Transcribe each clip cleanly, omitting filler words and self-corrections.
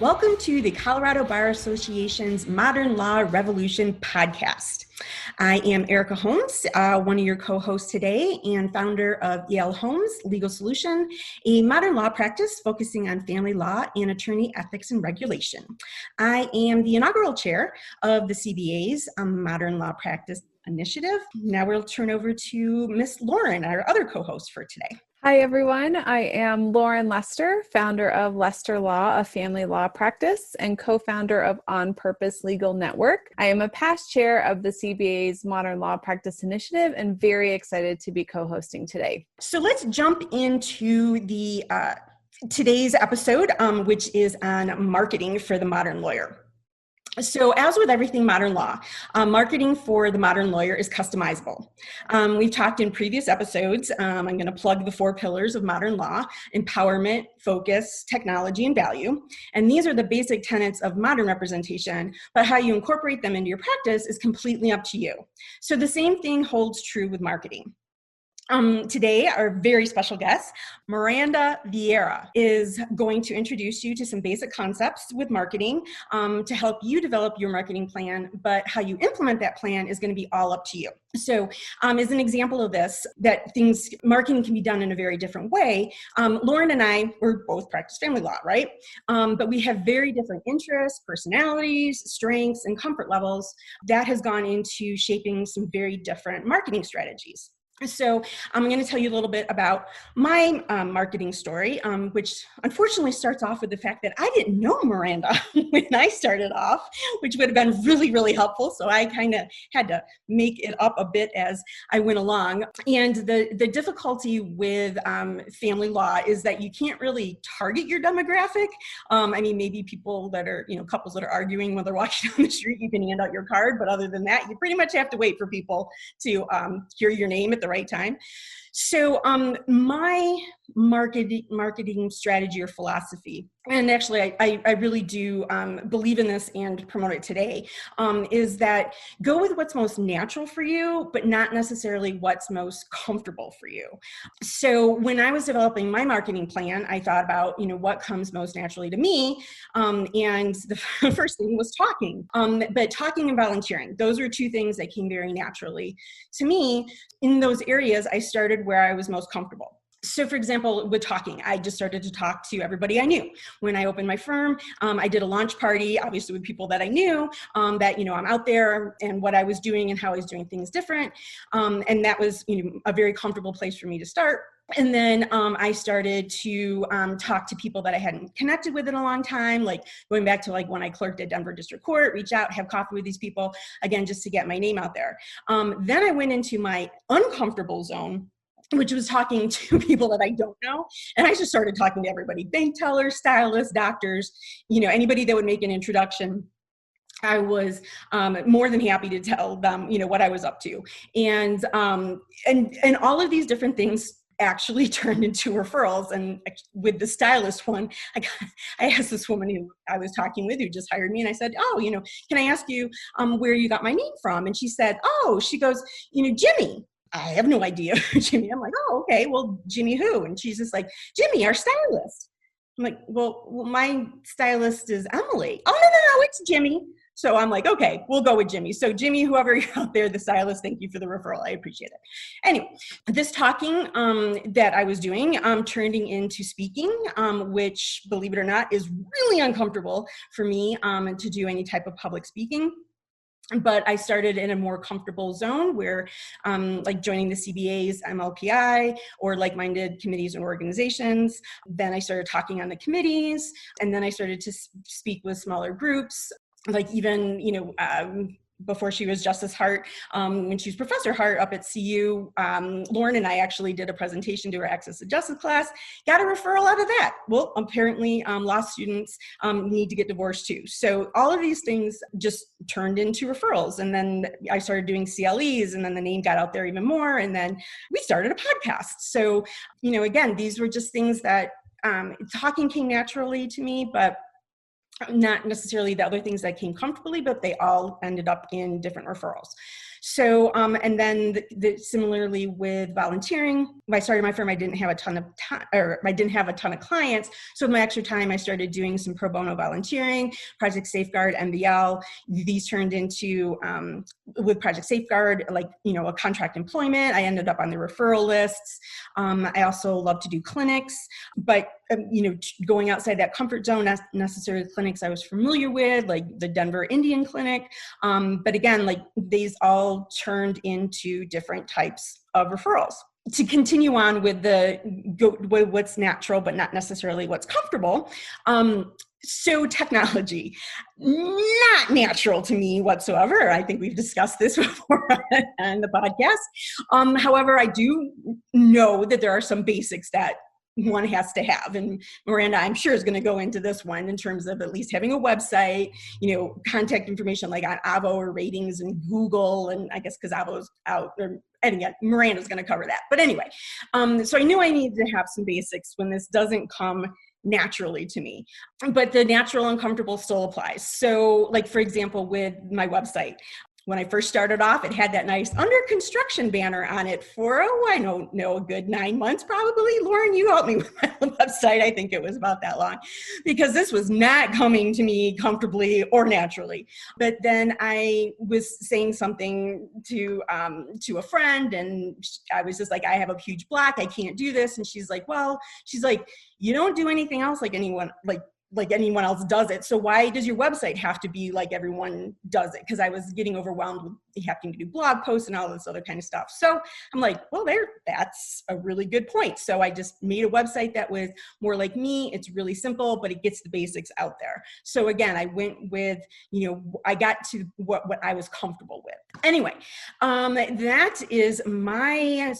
Welcome to the Colorado Bar Association's Modern Law Revolution podcast. I am Erika Holmes, one of your co-hosts today and founder of Holmes Legal Solution, a modern law practice focusing on family law and attorney ethics and regulation. I am the inaugural chair of the CBA's Modern Law Practice Initiative. Now we'll turn over to Miss Lauren, our other co-host for today. Hi, everyone. I am Lauren Lester, founder of Lester Law, a family law practice, and co-founder of On Purpose Legal Network. I am a past chair of the CBA's Modern Law Practice Initiative and very excited to be co-hosting today. So let's jump into the today's episode, which is on marketing for the modern lawyer. So as with everything modern law, marketing for the modern lawyer is customizable. We've talked in previous episodes, I'm going to plug the 4 pillars of modern law: empowerment, focus, technology, and value. And these are the basic tenets of modern representation, but how you incorporate them into your practice is completely up to you. So the same thing holds true with marketing. Today, our very special guest, Meranda Vieyra, is going to introduce you to some basic concepts with marketing to help you develop your marketing plan, but how you implement that plan is going to be all up to you. So as an example of this, marketing can be done in a very different way. Lauren and I, we're both practice family law, right? But we have very different interests, personalities, strengths, and comfort levels. That has gone into shaping some very different marketing strategies. So I'm going to tell you a little bit about my marketing story, which unfortunately starts off with the fact that I didn't know Miranda when I started off, which would have been really, really helpful. So I kind of had to make it up a bit as I went along. And the difficulty with family law is that you can't really target your demographic. I mean, maybe people that are, couples that are arguing when they're walking down the street, you can hand out your card. But other than that, you pretty much have to wait for people to hear your name at the right time. So my marketing strategy or philosophy, and actually I really do believe in this and promote it today, is that go with what's most natural for you, but not necessarily what's most comfortable for you. So when I was developing my marketing plan, I thought about, what comes most naturally to me. And the first thing was talking, but talking and volunteering. Those were 2 things that came very naturally to me. In those areas, I started where I was most comfortable. So for example, with talking, I just started to talk to everybody I knew. When I opened my firm, I did a launch party, obviously with people that I knew, that, I'm out there and what I was doing and how I was doing things different. And that was, a very comfortable place for me to start. And then I started to talk to people that I hadn't connected with in a long time, like going back to when I clerked at Denver District Court, reach out, have coffee with these people, again, just to get my name out there. Then I went into my uncomfortable zone, which was talking to people that I don't know. And I just started talking to everybody: bank tellers, stylists, doctors, anybody that would make an introduction. I was more than happy to tell them, what I was up to. And all of these different things actually turned into referrals. And with the stylist one, I asked this woman who I was talking with, who just hired me, and I said, can I ask you where you got my name from? And she said, she goes, Jimmy. I have no idea who Jimmy. I'm like, okay, well, Jimmy who? And she's just like, Jimmy, our stylist. I'm like, well, my stylist is Emily. Oh, no, it's Jimmy. So I'm like, okay, we'll go with Jimmy. So Jimmy, whoever you're out there, the stylist, thank you for the referral. I appreciate it. Anyway, this talking that I was doing, turning into speaking, which, believe it or not, is really uncomfortable for me to do any type of public speaking. But I started in a more comfortable zone where joining the CBA's MLPI or like-minded committees and organizations. Then I started talking on the committees, and then I started to speak with smaller groups, before she was Justice Hart, when she was Professor Hart up at CU, Lauren and I actually did a presentation to her Access to Justice class, got a referral out of that. Well, apparently law students need to get divorced too. So all of these things just turned into referrals. And then I started doing CLEs, and then the name got out there even more. And then we started a podcast. So, again, these were just things that talking came naturally to me, but not necessarily the other things that came comfortably, but they all ended up in different referrals. So, and then similarly with volunteering, when I started my firm, I didn't have a ton of time, or I didn't have a ton of clients. So with my extra time, I started doing some pro bono volunteering, Project Safeguard, MBL. These turned into, with Project Safeguard, like, a contract employment. I ended up on the referral lists. I also love to do clinics, but going outside that comfort zone, not necessarily clinics I was familiar with, like the Denver Indian Clinic. But again, like these all turned into different types of referrals. To continue on with what's natural, but not necessarily what's comfortable. So technology, not natural to me whatsoever. I think we've discussed this before on the podcast. However, I do know that there are some basics that one has to have. And Miranda, I'm sure, is going to go into this one in terms of at least having a website, contact information like on Avo or ratings and Google. And I guess because Avo's out, and again, Miranda's going to cover that. But anyway, so I knew I needed to have some basics when this doesn't come naturally to me, but the natural and comfortable still applies. So like, for example, with my website, when I first started off, it had that nice under construction banner on it for, I don't know, a good 9 months probably. Lauren, you helped me with my website. I think it was about that long, because this was not coming to me comfortably or naturally. But then I was saying something to a friend, and I was just like, I have a huge block. I can't do this. And she's like, you don't do anything else like anyone else does it. So why does your website have to be like everyone does it? Because I was getting overwhelmed with having to do blog posts and all this other kind of stuff. So I'm like, well, that's a really good point. So I just made a website that was more like me. It's really simple, but it gets the basics out there. So again, I went with, I got to what I was comfortable with. Anyway, that is my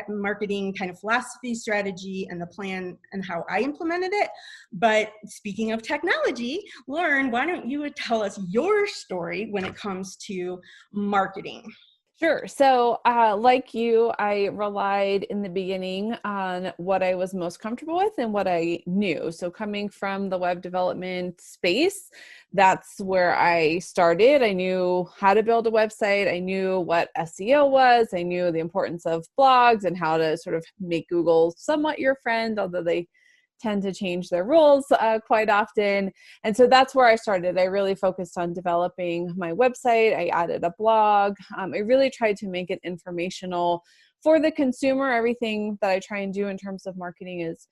marketing kind of philosophy, strategy, and the plan and how I implemented it. But speaking of technology, Lauren, why don't you tell us your story when it comes to marketing? Sure. So like you, I relied in the beginning on what I was most comfortable with and what I knew. So coming from the web development space, that's where I started. I knew how to build a website. I knew what SEO was. I knew the importance of blogs and how to sort of make Google somewhat your friend, although they tend to change their rules quite often. And so that's where I started. I really focused on developing my website. I added a blog. I really tried to make it informational for the consumer. Everything that I try and do in terms of marketing is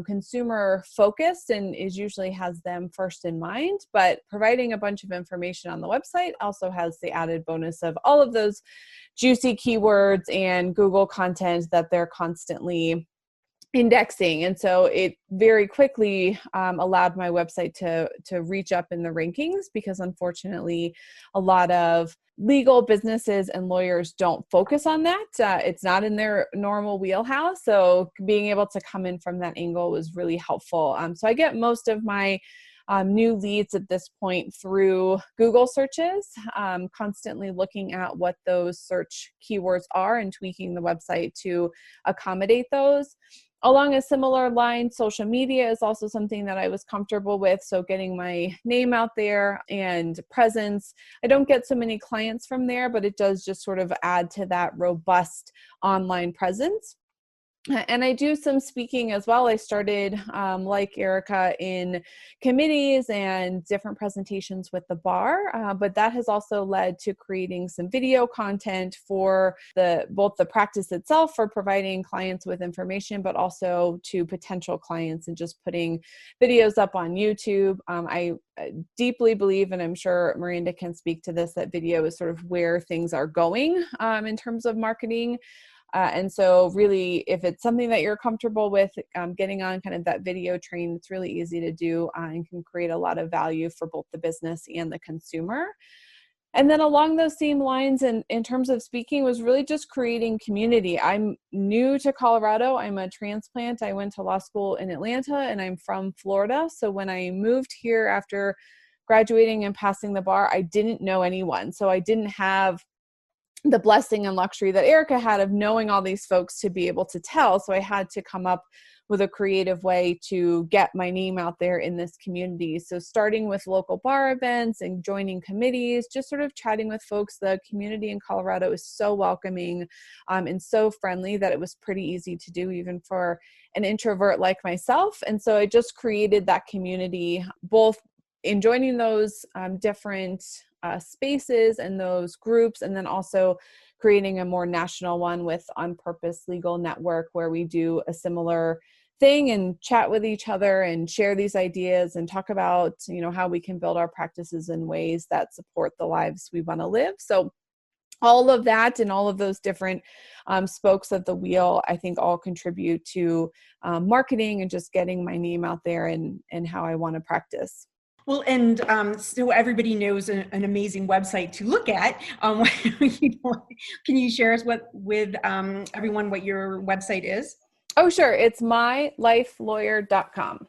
consumer focused and usually has them first in mind, but providing a bunch of information on the website also has the added bonus of all of those juicy keywords and Google content that they're constantly indexing. And so it very quickly allowed my website to reach up in the rankings, because unfortunately a lot of legal businesses and lawyers don't focus on that. It's not in their normal wheelhouse. So being able to come in from that angle was really helpful. So I get most of my new leads at this point through Google searches, constantly looking at what those search keywords are and tweaking the website to accommodate those. Along a similar line, social media is also something that I was comfortable with. So getting my name out there and presence. I don't get so many clients from there, but it does just sort of add to that robust online presence. And I do some speaking as well. I started, like Erika, in committees and different presentations with the bar, but that has also led to creating some video content for both the practice itself for providing clients with information, but also to potential clients and just putting videos up on YouTube. I deeply believe, and I'm sure Miranda can speak to this, that video is sort of where things are going in terms of marketing. And so really, if it's something that you're comfortable with, getting on kind of that video train, it's really easy to do and can create a lot of value for both the business and the consumer. And then along those same lines, and in terms of speaking, was really just creating community. I'm new to Colorado. I'm a transplant. I went to law school in Atlanta, and I'm from Florida. So when I moved here after graduating and passing the bar, I didn't know anyone. So I didn't have the blessing and luxury that Erika had of knowing all these folks to be able to tell. So I had to come up with a creative way to get my name out there in this community. So starting with local bar events and joining committees, just sort of chatting with folks. The community in Colorado is so welcoming and so friendly that it was pretty easy to do even for an introvert like myself. And so I just created that community, both in joining those different spaces and those groups, and then also creating a more national one with On Purpose Legal Network, where we do a similar thing and chat with each other and share these ideas and talk about, how we can build our practices in ways that support the lives we want to live. So all of that and all of those different spokes of the wheel, I think all contribute to marketing and just getting my name out there and how I want to practice. Well, and so everybody knows an amazing website to look at. Can you share us with everyone what your website is? Oh, sure. It's mylifelawyer.com.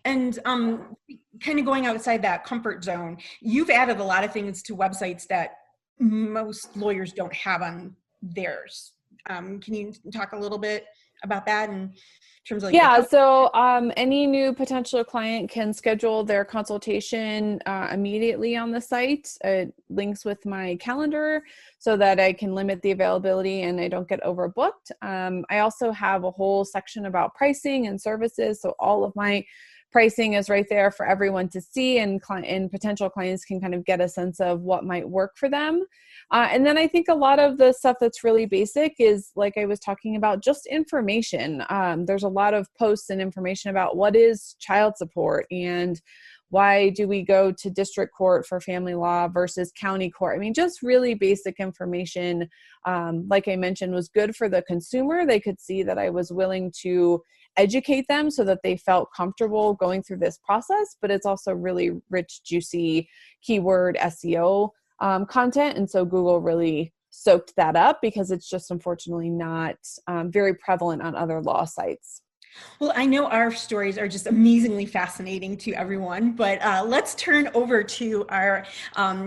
And kind of going outside that comfort zone, you've added a lot of things to websites that most lawyers don't have on theirs. Can you talk a little bit about that in terms of so any new potential client can schedule their consultation immediately on the site. It links with my calendar so that I can limit the availability and I don't get overbooked. I also have a whole section about pricing and services. So all of my pricing is right there for everyone to see, and potential clients can kind of get a sense of what might work for them. And then I think a lot of the stuff that's really basic is, like I was talking about, just information. There's a lot of posts and information about what is child support and why do we go to district court for family law versus county court. I mean, just really basic information, like I mentioned, was good for the consumer. They could see that I was willing to educate them so that they felt comfortable going through this process, but it's also really rich, juicy keyword SEO content. And so Google really soaked that up because it's just unfortunately not very prevalent on other law sites. Well, I know our stories are just amazingly fascinating to everyone, but let's turn over to our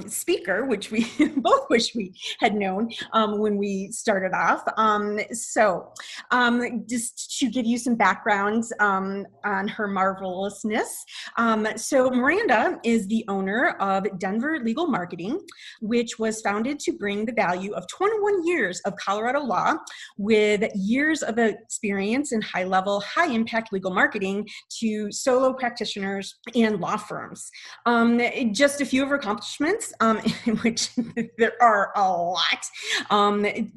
speaker, which we both wish we had known when we started off. Just to give you some background on her marvelousness. So Miranda is the owner of Denver Legal Marketing, which was founded to bring the value of 21 years of Colorado law with years of experience in high-level, high-impact legal marketing to solo practitioners and law firms. Just a few of her accomplishments, which there are a lot.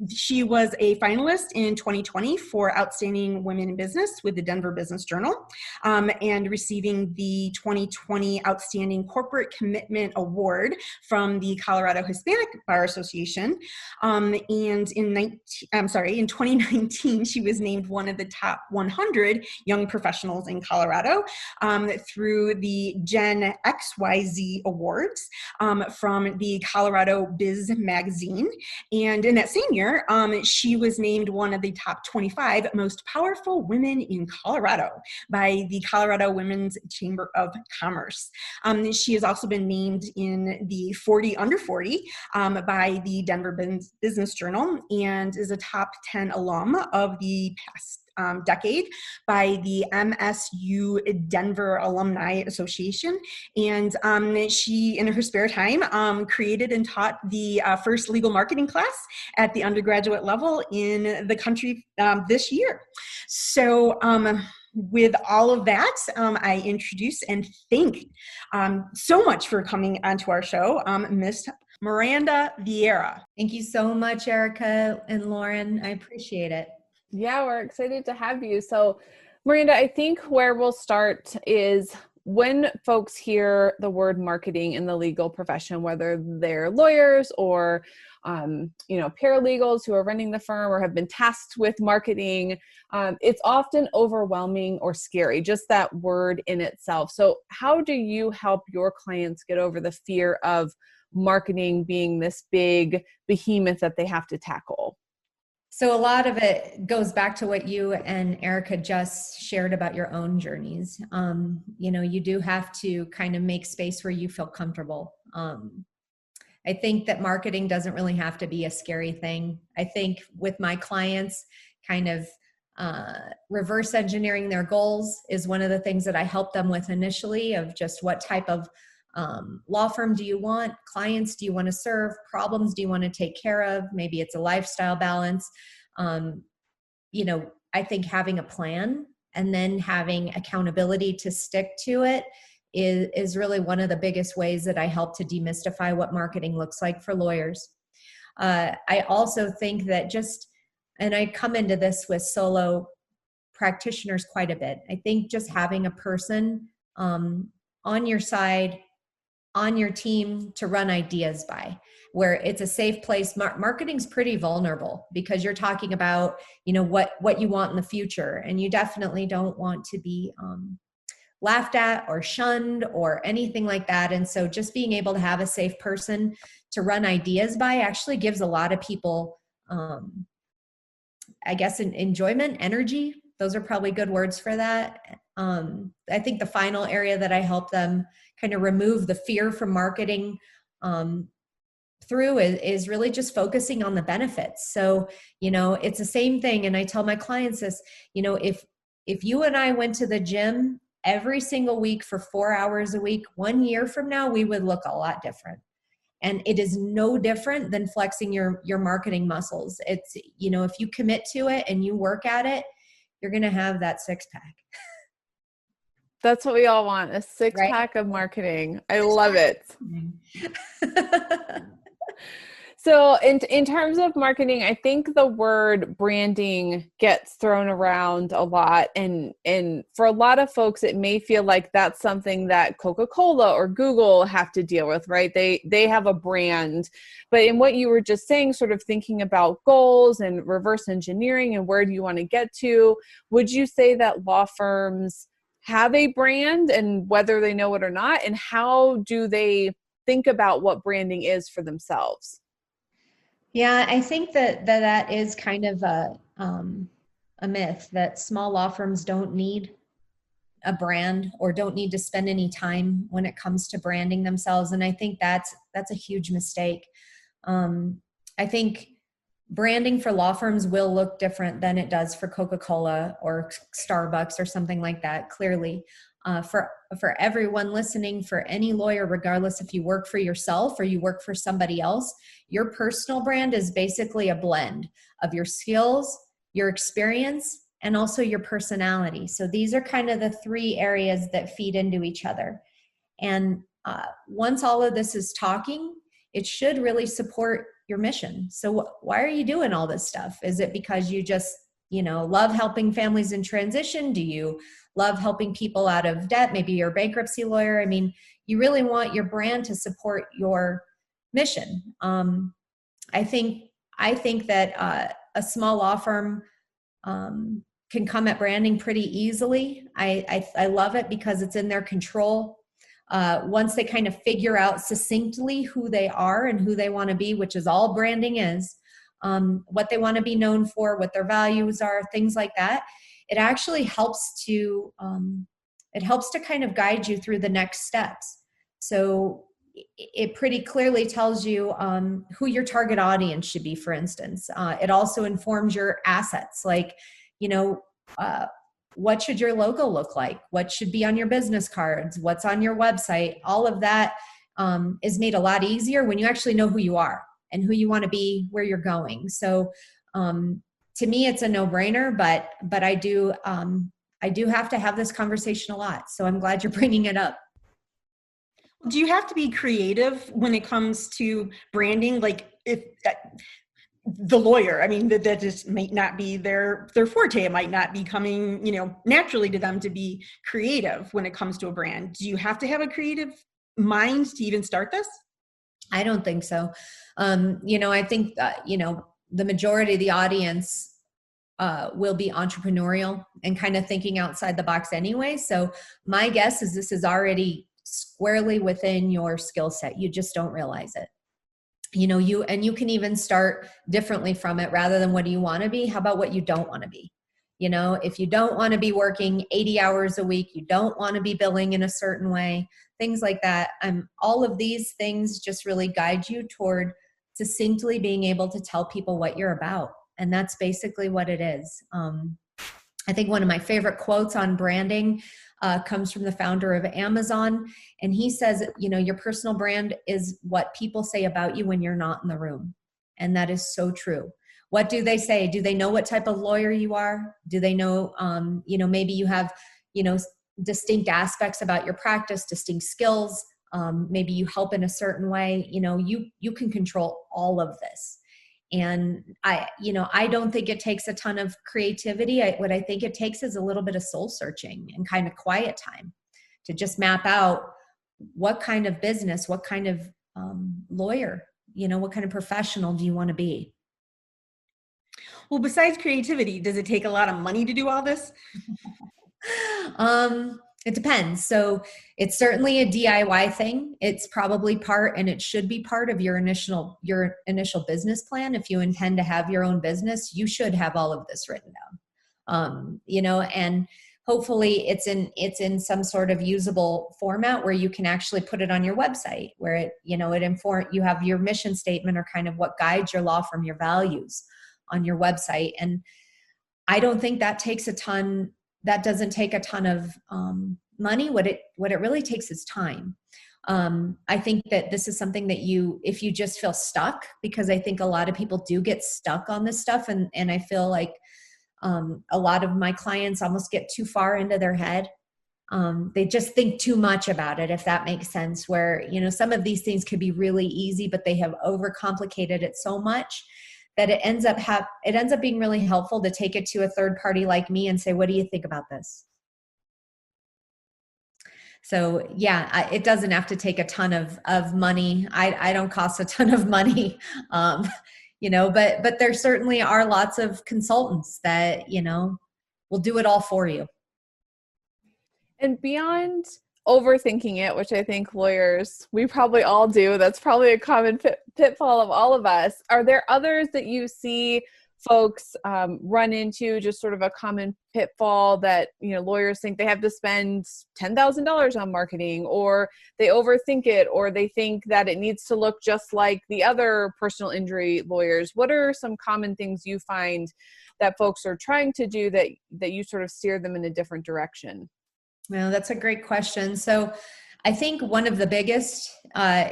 She was a finalist in 2020 for Outstanding Women in Business with the Denver Business Journal, and receiving the 2020 Outstanding Corporate Commitment Award from the Colorado Hispanic Bar Association. And in 2019, she was named one of the top 100 young professionals in Colorado through the Gen XYZ Awards from the Colorado Biz Magazine. And in that same year, she was named one of the top 25 most powerful women in Colorado by the Colorado Women's Chamber of Commerce. She has also been named in the 40 under 40 by the Denver Business Journal and is a top 10 alum of the past decade by the MSU Denver Alumni Association. And she, in her spare time, created and taught the first legal marketing class at the undergraduate level in the country this year. So with all of that, I introduce and thank so much for coming onto our show, Miss Meranda Vieyra. Thank you so much, Erika and Lauren. I appreciate it. Yeah, we're excited to have you. So, Miranda, I think where we'll start is when folks hear the word marketing in the legal profession, whether they're lawyers or paralegals who are running the firm or have been tasked with marketing, it's often overwhelming or scary, just that word in itself. So how do you help your clients get over the fear of marketing being this big behemoth that they have to tackle? So a lot of it goes back to what you and Erika just shared about your own journeys. You do have to kind of make space where you feel comfortable. I think that marketing doesn't really have to be a scary thing. I think with my clients, kind of reverse engineering their goals is one of the things that I help them with initially, of just what type of law firm do you want, clients do you want to serve, problems do you want to take care of, maybe it's a lifestyle balance. I think having a plan and then having accountability to stick to it is really one of the biggest ways that I help to demystify what marketing looks like for lawyers. I also think that and I come into this with solo practitioners quite a bit. I think just having a person on your side, on your team to run ideas by, where it's a safe place. Marketing's pretty vulnerable because you're talking about, what you want in the future. And you definitely don't want to be laughed at or shunned or anything like that. And so just being able to have a safe person to run ideas by actually gives a lot of people, I guess, enjoyment, energy. Those are probably good words for that. I think the final area that I help them kind of remove the fear from marketing through is really just focusing on the benefits. So, it's the same thing. And I tell my clients this, if you and I went to the gym every single week for 4 hours a week, 1 year from now, we would look a lot different. And it is no different than flexing your marketing muscles. It's, if you commit to it and you work at it, you're going to have that six pack. That's what we all want, a six pack of marketing. I love it. So in terms of marketing, I think the word branding gets thrown around a lot. And for a lot of folks, it may feel like that's something that Coca-Cola or Google have to deal with, right? They have a brand. But in what you were just saying, sort of thinking about goals and reverse engineering and where do you want to get to, would you say that law firms have a brand and whether they know it or not? And how do they think about what branding is for themselves? Yeah, I think that is kind of a myth, that small law firms don't need a brand or don't need to spend any time when it comes to branding themselves. And I think that's a huge mistake. I think branding for law firms will look different than it does for Coca-Cola or Starbucks or something like that, clearly. For everyone listening, for any lawyer, regardless if you work for yourself or you work for somebody else, your personal brand is basically a blend of your skills, your experience, and also your personality. So these are kind of the three areas that feed into each other. And once all of this is talking, it should really support your mission. So why are you doing all this stuff? Is it because you just, love helping families in transition? Do you love helping people out of debt? Maybe you're a bankruptcy lawyer. I mean, you really want your brand to support your mission. I think that a small law firm can come at branding pretty easily. I love it because it's in their control. Once they kind of figure out succinctly who they are and who they want to be, which is all branding is, what they want to be known for, what their values are, things like that, it actually helps to kind of guide you through the next steps. So it pretty clearly tells you who your target audience should be, for instance. It also informs your assets, like, what should your logo look like? What should be on your business cards? What's on your website? All of that is made a lot easier when you actually know who you are and who you want to be, where you're going. So to me, it's a no-brainer, but I do have to have this conversation a lot. So I'm glad you're bringing it up. Do you have to be creative when it comes to branding? Like, if the lawyer, I mean, that just might not be their forte. It might not be coming, naturally to them to be creative when it comes to a brand. Do you have to have a creative mind to even start this? I don't think so. I think, the majority of the audience will be entrepreneurial and kind of thinking outside the box anyway. So my guess is this is already squarely within your skill set. You just don't realize it. You can even start differently from it. Rather than what do you want to be? How about what you don't want to be? You know, if you don't want to be working 80 hours a week, you don't want to be billing in a certain way, things like that. All of these things just really guide you toward succinctly being able to tell people what you're about. And that's basically what it is. I think one of my favorite quotes on branding comes from the founder of Amazon. And he says, you know, your personal brand is what people say about you when you're not in the room. And that is so true. What do they say? Do they know what type of lawyer you are? Do they know, you know, maybe you have, you know, distinct aspects about your practice, distinct skills. Maybe you help in a certain way. You know, you can control all of this. And I don't think it takes a ton of creativity. What I think it takes is a little bit of soul searching and kind of quiet time to just map out what kind of business, what kind of lawyer, you know, what kind of professional do you want to be? Well, besides creativity, does it take a lot of money to do all this? It depends. So it's certainly a DIY thing. It's probably part, and it should be part of your initial business plan. If you intend to have your own business, you should have all of this written down. You know, and hopefully it's in some sort of usable format where you can actually put it on your website, where it, you know, you have your mission statement or kind of what guides your law firm, your values on your website. And I don't think that doesn't take a ton of money. What it really takes is time. I think that this is something that if you just feel stuck, because I think a lot of people do get stuck on this stuff. And I feel like a lot of my clients almost get too far into their head. They just think too much about it, if that makes sense, where, you know, some of these things could be really easy, but they have overcomplicated it so much that it ends up being really helpful to take it to a third party like me and say, what do you think about this? So yeah, it doesn't have to take a ton of money. I don't cost a ton of money, you know, but there certainly are lots of consultants that, you know, will do it all for you. And beyond overthinking it, which I think lawyers, we probably all do, that's probably a common pitfall of all of us. Are there others that you see folks run into, just sort of a common pitfall that, you know, lawyers think they have to spend $10,000 on marketing, or they overthink it, or they think that it needs to look just like the other personal injury lawyers? What are some common things you find that folks are trying to do that you sort of steer them in a different direction? Well, that's a great question. So I think one of the biggest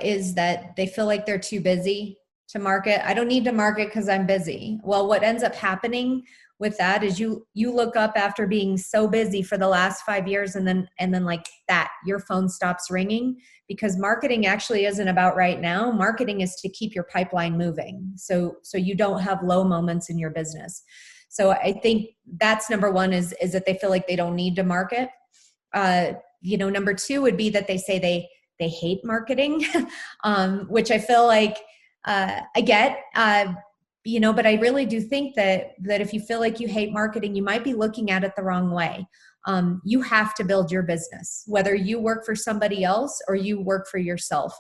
is that they feel like they're too busy to market. I don't need to market because I'm busy. Well, what ends up happening with that is you look up after being so busy for the last 5 years, and then like that, your phone stops ringing, because marketing actually isn't about right now. Marketing is to keep your pipeline moving. So you don't have low moments in your business. So I think that's number one, is that they feel like they don't need to market. You know, number two would be that they say they hate marketing, which I feel like I get, you know, but I really do think that if you feel like you hate marketing, you might be looking at it the wrong way. You have to build your business, whether you work for somebody else or you work for yourself.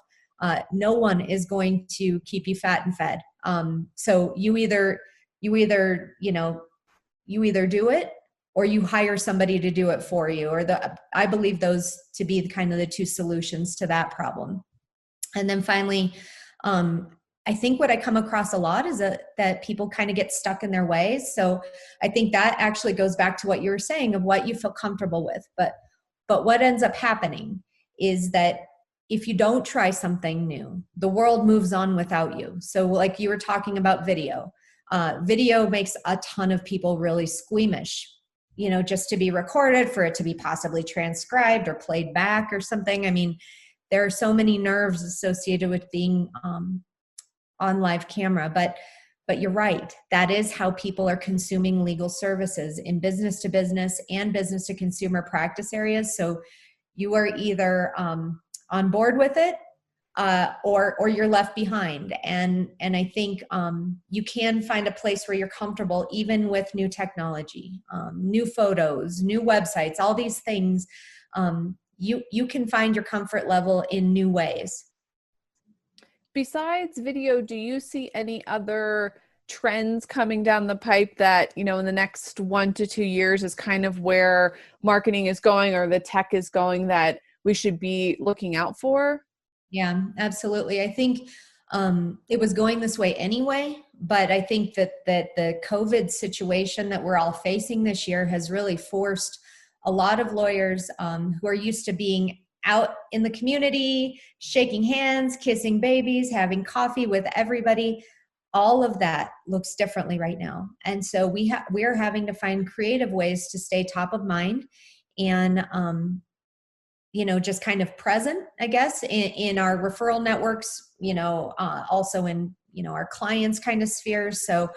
No one is going to keep you fat and fed. So you either do it, or you hire somebody to do it for you, I believe those to be kind of the two solutions to that problem. And then finally, I think what I come across a lot is that people kind of get stuck in their ways. So I think that actually goes back to what you were saying of what you feel comfortable with. But what ends up happening is that if you don't try something new, the world moves on without you. So like you were talking about video. Video makes a ton of people really squeamish, you know, just to be recorded, for it to be possibly transcribed or played back or something. I mean, there are so many nerves associated with being on live camera, but you're right. That is how people are consuming legal services in business to business and business to consumer practice areas. So you are either on board with it or you're left behind. And I think you can find a place where you're comfortable, even with new technology, new photos, new websites, all these things. You can find your comfort level in new ways. Besides video, do you see any other trends coming down the pipe that, in the next 1 to 2 years is kind of where marketing is going or the tech is going that we should be looking out for? Yeah, absolutely. I think it was going this way anyway, but I think that the COVID situation that we're all facing this year has really forced a lot of lawyers who are used to being out in the community, shaking hands, kissing babies, having coffee with everybody. All of that looks differently right now. And so we are having to find creative ways to stay top of mind and, just kind of present, I guess, in our referral networks, also in, our clients kind of spheres. So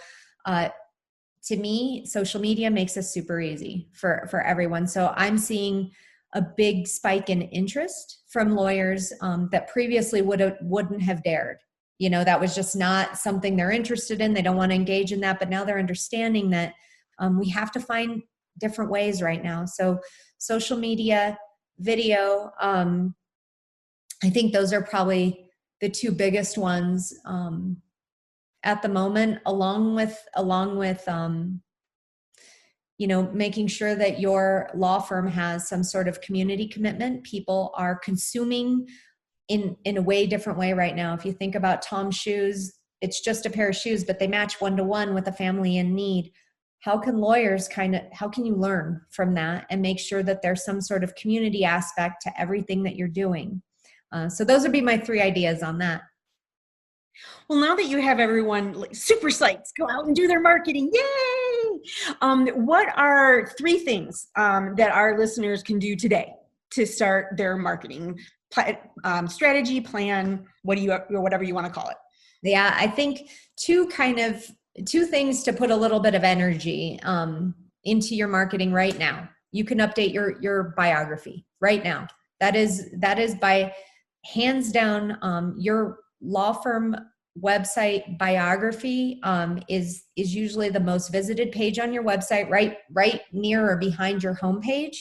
to me, social media makes this super easy for everyone. So I'm seeing a big spike in interest from lawyers that previously wouldn't have dared. That was just not something they're interested in. They don't want to engage in that, but now they're understanding that we have to find different ways right now. So social media, video, I think those are probably the two biggest ones at the moment, along with making sure that your law firm has some sort of community commitment. People are consuming in a way different way right now. If you think about Tom's shoes, it's just a pair of shoes, but they match 1-to-1 with a family in need. How can you learn from that and make sure that there's some sort of community aspect to everything that you're doing? So those would be my 3 ideas on that. Well, now that you have everyone super psyched, go out and do their marketing. Yay! What are 3 things that our listeners can do today to start their marketing strategy, plan, whatever you want to call it? Yeah, I think 2 things to put a little bit of energy into your marketing right now. You can update your biography right now. That is by hands down your law firm website biography is usually the most visited page on your website, right near or behind your homepage,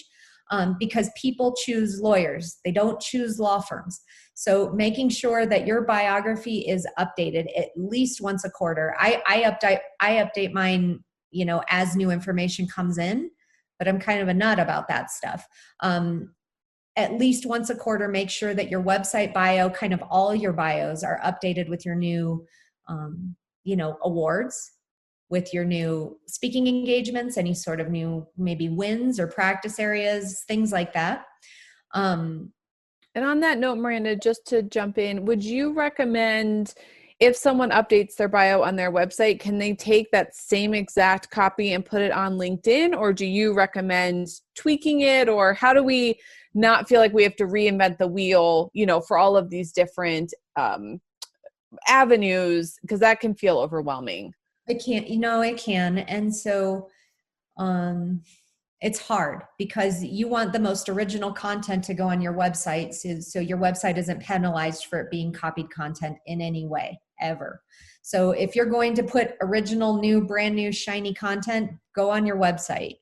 because people choose lawyers. They don't choose law firms. So making sure that your biography is updated at least once a quarter. I update mine, as new information comes in, but I'm kind of a nut about that stuff. At least once a quarter, make sure that your website bio, kind of all your bios, are updated with your new, awards, with your new speaking engagements, any sort of new maybe wins or practice areas, things like that. And on that note, Miranda, just to jump in, would you recommend if someone updates their bio on their website, can they take that same exact copy and put it on LinkedIn? Or do you recommend tweaking it? Or how do we not feel like we have to reinvent the wheel, for all of these different avenues? Because that can feel overwhelming. It can. And so it's hard because you want the most original content to go on your website. So your website isn't penalized for it being copied content in any way, ever. So if you're going to put original, new, brand new, shiny content, go on your website.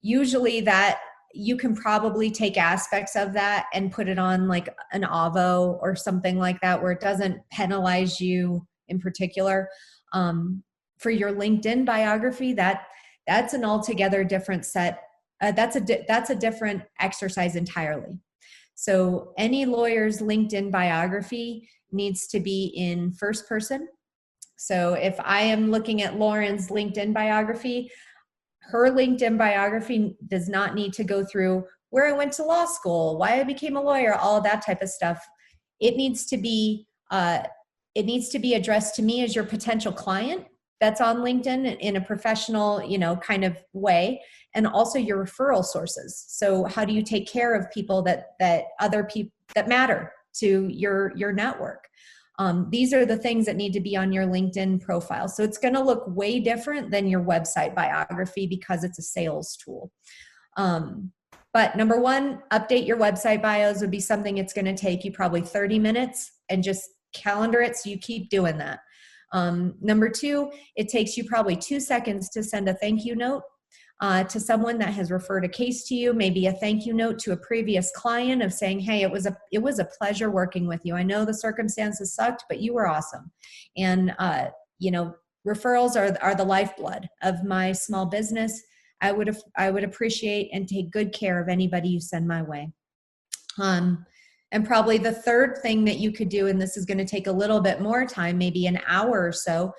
Usually that you can probably take aspects of that and put it on like an AVO or something like that, where it doesn't penalize you in particular. For your LinkedIn biography, that's an altogether different set. That's a different exercise entirely. So any lawyer's LinkedIn biography needs to be in first person. So if I am looking at Lauren's LinkedIn biography, her LinkedIn biography does not need to go through where I went to law school, why I became a lawyer, all of that type of stuff. It needs to be addressed to me as your potential client that's on LinkedIn in a professional, kind of way, and also your referral sources. So how do you take care of people that other people that matter to your network? These are the things that need to be on your LinkedIn profile. So it's going to look way different than your website biography because it's a sales tool. But number 1, update your website bios would be something it's going to take you probably 30 minutes, and just calendar it so you keep doing that. Number 2, it takes you probably 2 seconds to send a thank you note to someone that has referred a case to you, maybe a thank you note to a previous client of saying, hey, it was a pleasure working with you. I know the circumstances sucked, but you were awesome. And referrals are the lifeblood of my small business. I would appreciate and take good care of anybody you send my way. And probably the third thing that you could do, and this is going to take a little bit more time, maybe an hour or so,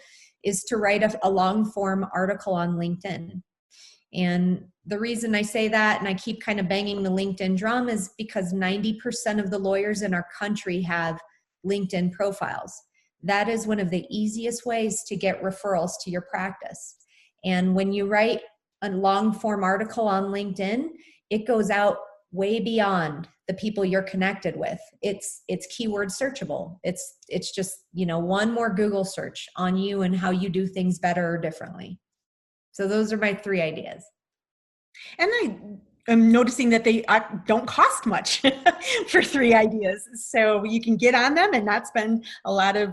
is to write a long form article on LinkedIn. And the reason I say that, and I keep kind of banging the LinkedIn drum, is because 90% of the lawyers in our country have LinkedIn profiles. That is one of the easiest ways to get referrals to your practice. And when you write a long form article on LinkedIn, it goes out way beyond the people you're connected with. It's keyword searchable. It's just, one more Google search on you and how you do things better or differently. So those are my 3 ideas. And I am noticing that they don't cost much for 3 ideas. So you can get on them and not spend a lot of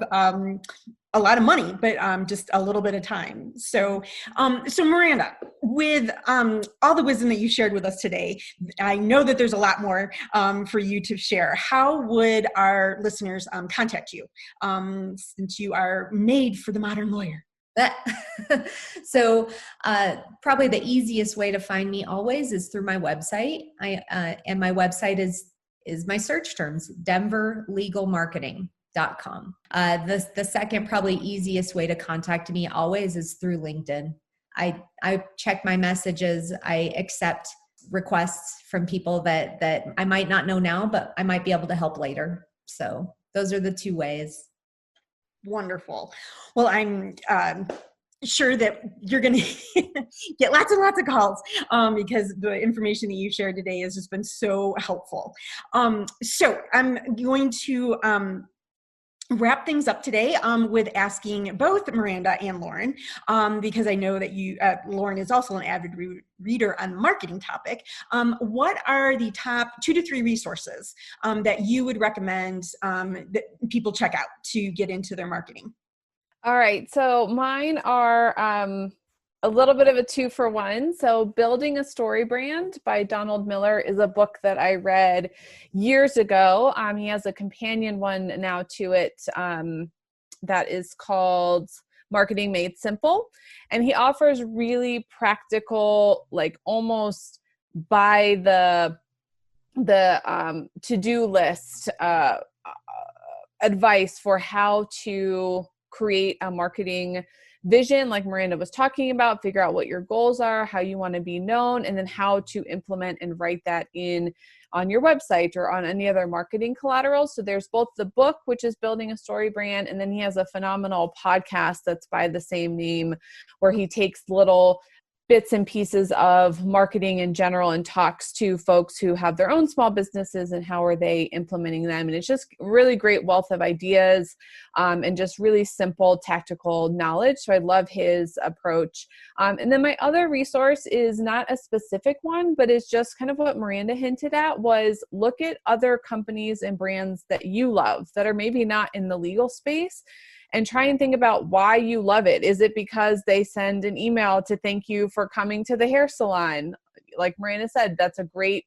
money, but just a little bit of time. So Miranda, with all the wisdom that you shared with us today, I know that there's a lot more for you to share. How would our listeners contact you, since you are made for the modern lawyer? So probably the easiest way to find me always is through my website. And my website is my search terms, denverlegalmarketing.com. The second probably easiest way to contact me always is through LinkedIn. I check my messages. I accept requests from people that I might not know now, but I might be able to help later. So those are the 2 ways. Wonderful. Well, I'm sure that you're going to get lots and lots of calls because the information that you shared today has just been so helpful. So I'm going to wrap things up today with asking both Miranda and Lauren, because I know that Lauren is also an avid reader on the marketing topic. What are the top 2 to 3 resources that you would recommend that people check out to get into their marketing? All right. So mine are a little bit of a 2-for-1. So Building a Story Brand by Donald Miller is a book that I read years ago. He has a companion one now to it that is called Marketing Made Simple. And he offers really practical, like almost by the to-do list advice for how to create a marketing vision, like Miranda was talking about, figure out what your goals are, how you want to be known, and then how to implement and write that in on your website or on any other marketing collateral. So there's both the book, which is Building a Story Brand, and then he has a phenomenal podcast that's by the same name, where he takes little bits and pieces of marketing in general and talks to folks who have their own small businesses and how are they implementing them. And it's just really great wealth of ideas and just really simple tactical knowledge. So I love his approach. And then my other resource is not a specific one, but it's just kind of what Miranda hinted at, was look at other companies and brands that you love that are maybe not in the legal space, and try and think about why you love it. Is it because they send an email to thank you for coming to the hair salon? Like Miranda said, that's a great,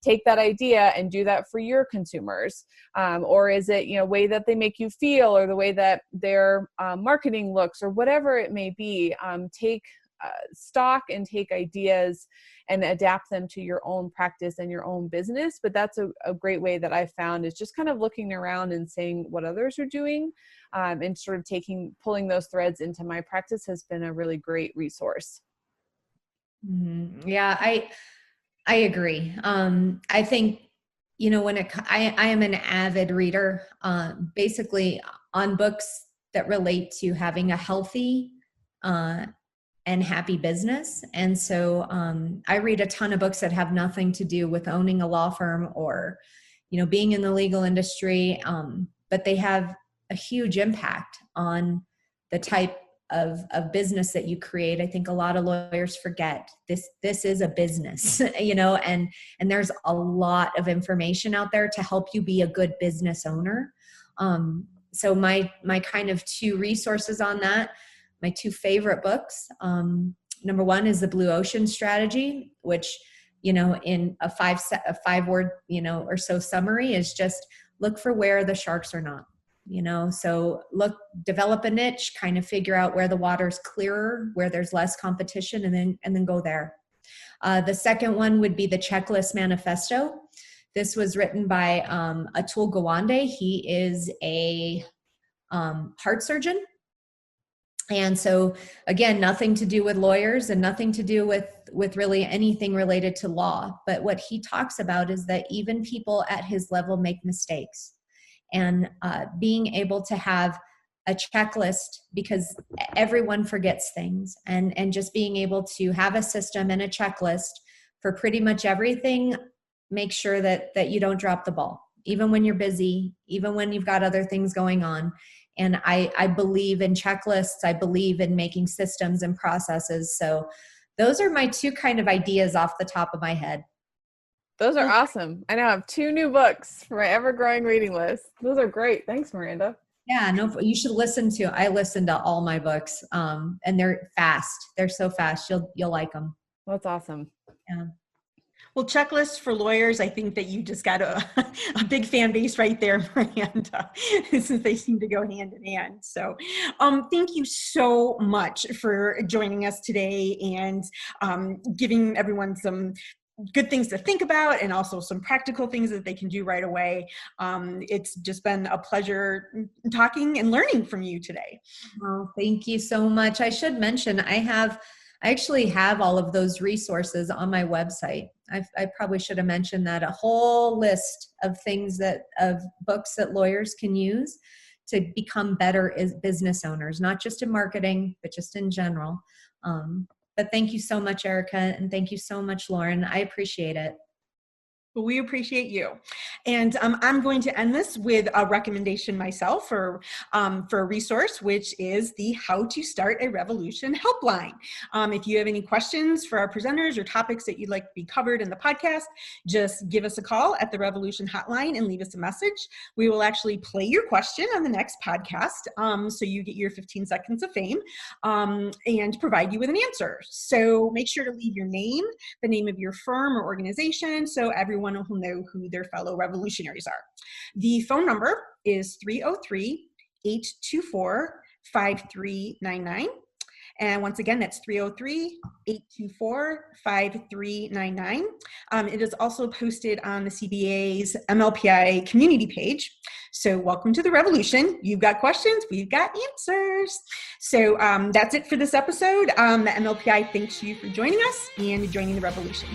take that idea and do that for your consumers. Or is it, way that they make you feel, or the way that their marketing looks, or whatever it may be. Take stock and take ideas and adapt them to your own practice and your own business. But that's a great way that I found, is just kind of looking around and seeing what others are doing, and sort of pulling those threads into my practice has been a really great resource. Mm-hmm. Yeah, I agree. I think, I am an avid reader, basically on books that relate to having a healthy, and happy business. And so I read a ton of books that have nothing to do with owning a law firm or, being in the legal industry. But they have a huge impact on the type of business that you create. I think a lot of lawyers forget this is a business, and there's a lot of information out there to help you be a good business owner. So my kind of 2 resources on that, my 2 favorite books. Number 1 is The Blue Ocean Strategy, which, in a 5-word, or so summary, is just look for where the sharks are not. So develop a niche, kind of figure out where the water's clearer, where there's less competition, and then go there. The second one would be the Checklist Manifesto. This was written by Atul Gawande. He is a heart surgeon. And so, again, nothing to do with lawyers and nothing to do with really anything related to law. But what he talks about is that even people at his level make mistakes. And being able to have a checklist, because everyone forgets things, and just being able to have a system and a checklist for pretty much everything, make sure that you don't drop the ball, even when you're busy, even when you've got other things going on. And I believe in checklists. I believe in making systems and processes. So those are my two kind of ideas off the top of my head. Those are awesome. I now have 2 new books for my ever-growing reading list. Those are great. Thanks, Miranda. Yeah, no, you should I listen to all my books, and they're fast. They're so fast. You'll like them. That's awesome. Yeah. Well, checklists for lawyers, I think that you just got a big fan base right there, Miranda, since they seem to go hand in hand. So thank you so much for joining us today and giving everyone some good things to think about and also some practical things that they can do right away. It's just been a pleasure talking and learning from you today. Oh, thank you so much. I should mention, I actually have all of those resources on my website. I probably should have mentioned that, a whole list of things of books that lawyers can use to become better as business owners, not just in marketing, but just in general. But thank you so much, Erika, and thank you so much, Lauren. I appreciate it. Well, we appreciate you. And I'm going to end this with a recommendation myself for a resource, which is the How to Start a Revolution helpline. If you have any questions for our presenters or topics that you'd like to be covered in the podcast, just give us a call at the Revolution Hotline and leave us a message. We will actually play your question on the next podcast, so you get your 15 seconds of fame, and provide you with an answer. So make sure to leave your name, the name of your firm or organization, so everyone will know who their fellow revolutionaries are. The phone number is 303-824-5399. And once again, that's 303-824-5399. It is also posted on the CBA's MLPI community page. So welcome to the revolution. You've got questions, we've got answers. So that's it for this episode. The MLPI thanks you for joining us and joining the revolution.